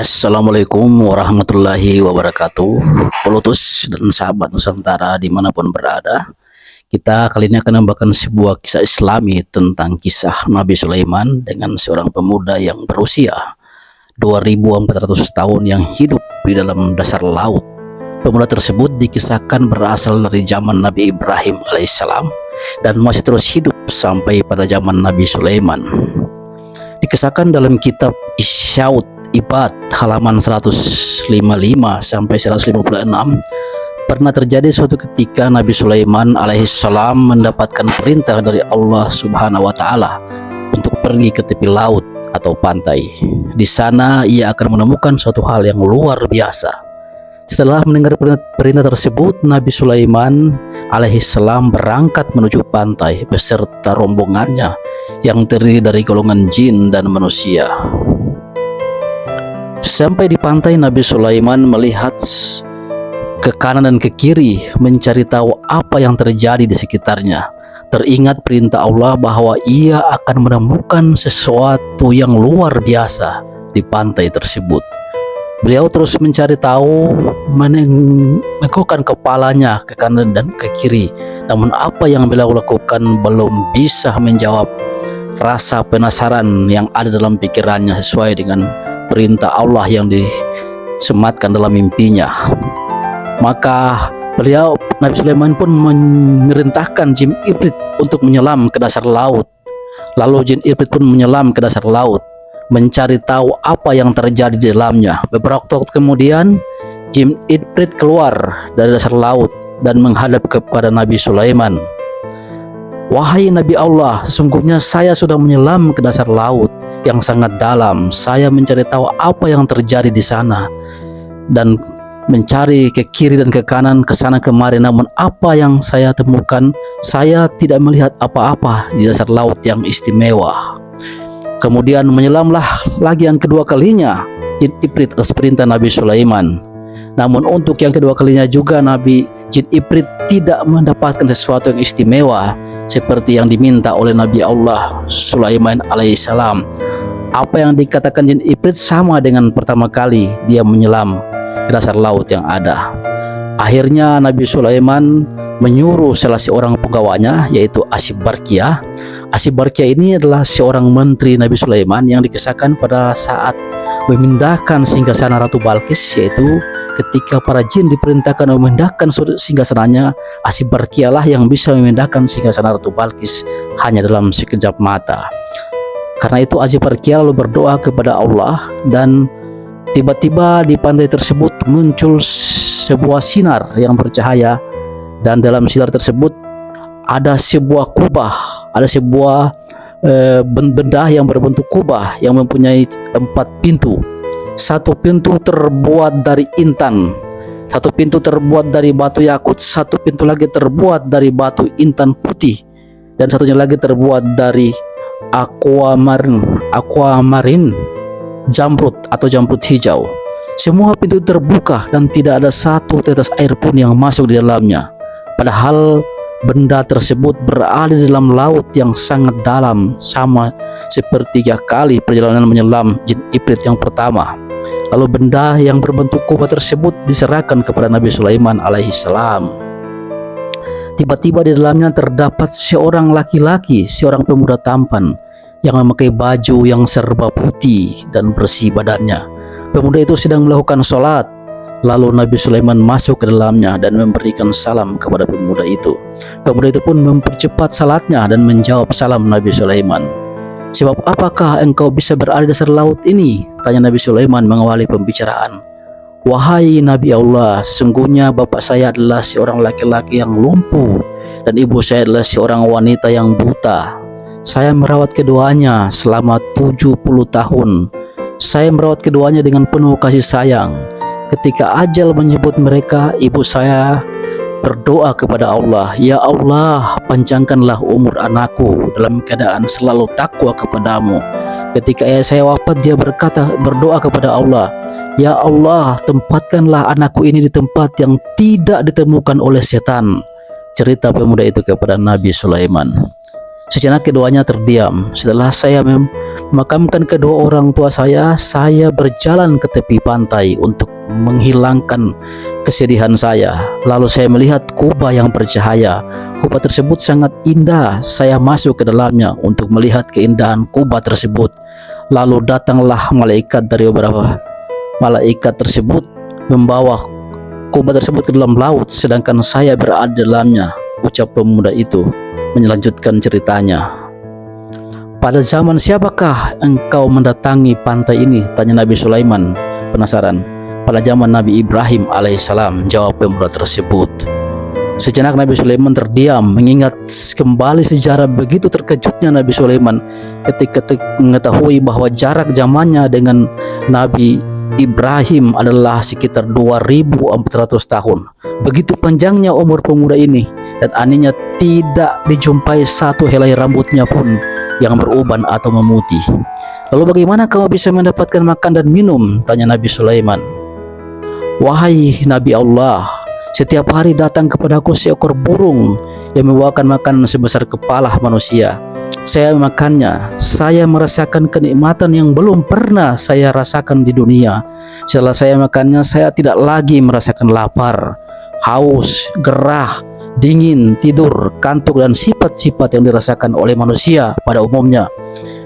Assalamualaikum warahmatullahi wabarakatuh. Pelutus dan sahabat Nusantara dimanapun berada, kita kali ini akan membawakan sebuah kisah Islami tentang kisah Nabi Sulaiman dengan seorang pemuda yang berusia 2400 tahun yang hidup di dalam dasar laut. Pemuda tersebut dikisahkan berasal dari zaman Nabi Ibrahim alaihissalam dan masih terus hidup sampai pada zaman Nabi Sulaiman. Dikisahkan dalam kitab Isyaud Ibad halaman 155 sampai 156, pernah terjadi suatu ketika Nabi Sulaiman alaihissalam mendapatkan perintah dari Allah Subhanahu wa taala untuk pergi ke tepi laut atau pantai. Di sana ia akan menemukan suatu hal yang luar biasa. Setelah mendengar perintah tersebut, Nabi Sulaiman alaihissalam berangkat menuju pantai beserta rombongannya yang terdiri dari golongan jin dan manusia. Sampai di pantai, Nabi Sulaiman melihat ke kanan dan ke kiri mencari tahu apa yang terjadi di sekitarnya. Teringat perintah Allah bahwa ia akan menemukan sesuatu yang luar biasa di pantai tersebut. Beliau terus mencari tahu, menegakkan kepalanya ke kanan dan ke kiri. Namun apa yang beliau lakukan belum bisa menjawab rasa penasaran yang ada dalam pikirannya sesuai dengan perintah Allah yang disematkan dalam mimpinya. Maka Nabi Sulaiman pun memerintahkan jin iblis untuk menyelam ke dasar laut. Lalu jin iblis pun menyelam ke dasar laut mencari tahu apa yang terjadi di dalamnya. Beberapa waktu kemudian jin iblis keluar dari dasar laut dan menghadap kepada Nabi Sulaiman. "Wahai Nabi Allah, sesungguhnya saya sudah menyelam ke dasar laut yang sangat dalam. Saya mencari tahu apa yang terjadi di sana dan mencari ke kiri dan ke kanan, ke sana kemari, namun apa yang saya temukan, saya tidak melihat apa-apa di dasar laut yang istimewa." Kemudian menyelamlah lagi yang kedua kalinya jin iblis atas perintah Nabi Sulaiman. Namun untuk yang kedua kalinya juga jin iblis tidak mendapatkan sesuatu yang istimewa seperti yang diminta oleh Nabi Allah Sulaiman alaihissalam. Apa yang dikatakan jin iblis sama dengan pertama kali dia menyelam ke dasar laut yang ada. Akhirnya Nabi Sulaiman menyuruh salah seorang penggawanya, yaitu Asy Barqiyah. Asy Barqiyah ini adalah seorang menteri Nabi Sulaiman yang dikisahkan pada saat memindahkan singgasana Ratu Balqis, yaitu ketika para jin diperintahkan memindahkan singgasananya, Asy Barqiyah lah yang bisa memindahkan singgasana Ratu Balqis hanya dalam sekejap mata. Karena itu Asy Barqiyah lalu berdoa kepada Allah, dan tiba-tiba di pantai tersebut muncul sebuah sinar yang bercahaya, dan dalam sinar tersebut ada sebuah kubah, ada sebuah benda yang berbentuk kubah yang mempunyai 4 pintu. Satu pintu terbuat dari intan, satu pintu terbuat dari batu yakut, satu pintu lagi terbuat dari batu intan putih, dan satunya lagi terbuat dari aquamarine jamrud atau jamrud hijau. Semua pintu terbuka dan tidak ada satu tetes air pun yang masuk di dalamnya. Padahal benda tersebut berada di dalam laut yang sangat dalam, sama seperti 3 kali perjalanan menyelam jin iblis yang pertama. Lalu benda yang berbentuk kubah tersebut diserahkan kepada Nabi Sulaiman alaihissalam. Tiba-tiba di dalamnya terdapat seorang laki-laki, seorang pemuda tampan yang memakai baju yang serba putih dan bersih badannya. Pemuda itu sedang melakukan sholat. Lalu Nabi Sulaiman masuk ke dalamnya dan memberikan salam kepada pemuda itu. Pemuda itu pun mempercepat salatnya dan menjawab salam Nabi Sulaiman. "Sebab apakah engkau bisa berada di dasar laut ini?" tanya Nabi Sulaiman mengawali pembicaraan. "Wahai Nabi Allah, sesungguhnya bapak saya adalah seorang laki-laki yang lumpuh dan ibu saya adalah seorang wanita yang buta. Saya merawat keduanya selama 70 tahun. Saya merawat keduanya dengan penuh kasih sayang. Ketika ajal menjemput mereka, ibu saya berdoa kepada Allah, 'Ya Allah, panjangkanlah umur anakku dalam keadaan selalu takwa kepadamu.' Ketika ayah saya wafat, dia berdoa kepada Allah, 'Ya Allah, tempatkanlah anakku ini di tempat yang tidak ditemukan oleh setan.'" Cerita pemuda itu kepada Nabi Sulaiman. Sejenak keduanya terdiam. Setelah saya Memakamkan kedua orang tua saya berjalan ke tepi pantai untuk menghilangkan kesedihan saya. Lalu saya melihat kubah yang bercahaya. Kubah tersebut sangat indah. Saya masuk ke dalamnya untuk melihat keindahan kubah tersebut. Lalu datanglah malaikat dari beberapa malaikat tersebut membawa kubah tersebut ke dalam laut, sedangkan saya berada di dalamnya. Ucap pemuda itu melanjutkan ceritanya. Pada zaman siapakah engkau mendatangi pantai ini? Tanya Nabi Sulaiman penasaran. Pada zaman Nabi Ibrahim alaihissalam, jawab pemuda tersebut. Sejenak Nabi Sulaiman terdiam, mengingat kembali sejarah. Begitu terkejutnya Nabi Sulaiman ketika mengetahui bahwa jarak zamannya dengan Nabi Ibrahim adalah sekitar 2400 tahun. Begitu panjangnya umur pemuda ini, dan anehnya tidak dijumpai satu helai rambutnya pun yang beruban atau memutih. Lalu bagaimana kamu bisa mendapatkan makan dan minum? Tanya Nabi Sulaiman. Wahai Nabi Allah, setiap hari datang kepadaku seekor burung yang membawakan makanan sebesar kepala manusia. Saya memakannya. Saya merasakan kenikmatan yang belum pernah saya rasakan di dunia. Setelah saya makannya, saya tidak lagi merasakan lapar, haus, gerah, dingin, tidur, kantuk, dan sifat-sifat yang dirasakan oleh manusia pada umumnya.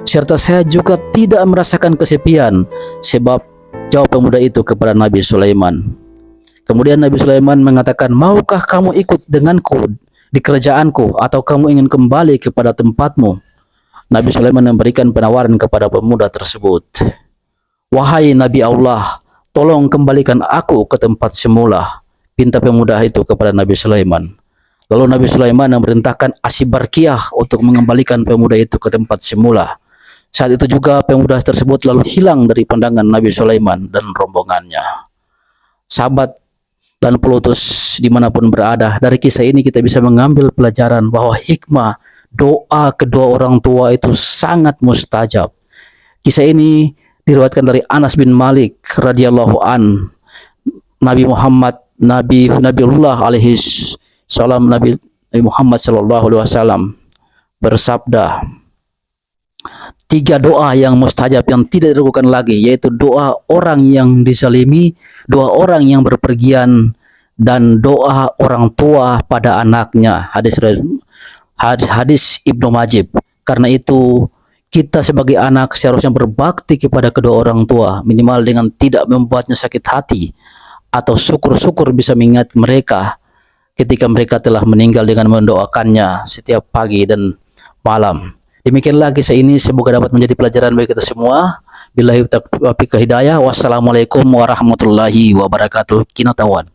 Serta saya juga tidak merasakan kesepian, sebab jawab pemuda itu kepada Nabi Sulaiman. Kemudian Nabi Sulaiman mengatakan, maukah kamu ikut denganku di kerajaanku, atau kamu ingin kembali kepada tempatmu? Nabi Sulaiman memberikan penawaran kepada pemuda tersebut. Wahai Nabi Allah, tolong kembalikan aku ke tempat semula, pinta pemuda itu kepada Nabi Sulaiman. Lalu Nabi Sulaiman memerintahkan Asy-Barkiyah untuk mengembalikan pemuda itu ke tempat semula. Saat itu juga pemuda tersebut lalu hilang dari pandangan Nabi Sulaiman dan rombongannya. Sahabat dan pelutus dimanapun berada, dari kisah ini kita bisa mengambil pelajaran bahwa hikmah doa kedua orang tua itu sangat mustajab. Kisah ini diriwayatkan dari Anas bin Malik radhiyallahu an. Nabiullah alaihi salam, Nabi Muhammad sallallahu alaihi wasallam bersabda, 3 doa yang mustajab yang tidak dilakukan lagi, yaitu doa orang yang dizalimi, doa orang yang berpergian, dan doa orang tua pada anaknya. Hadis Ibnu Majib. Karena itu kita sebagai anak seharusnya berbakti kepada kedua orang tua, minimal dengan tidak membuatnya sakit hati, atau syukur-syukur bisa mengingat mereka ketika mereka telah meninggal dengan mendoakannya setiap pagi dan malam. Demikianlah kisah ini, semoga dapat menjadi pelajaran bagi kita semua. Billahi taufiq hidayah. Wassalamualaikum warahmatullahi wabarakatuh. Kinatawan.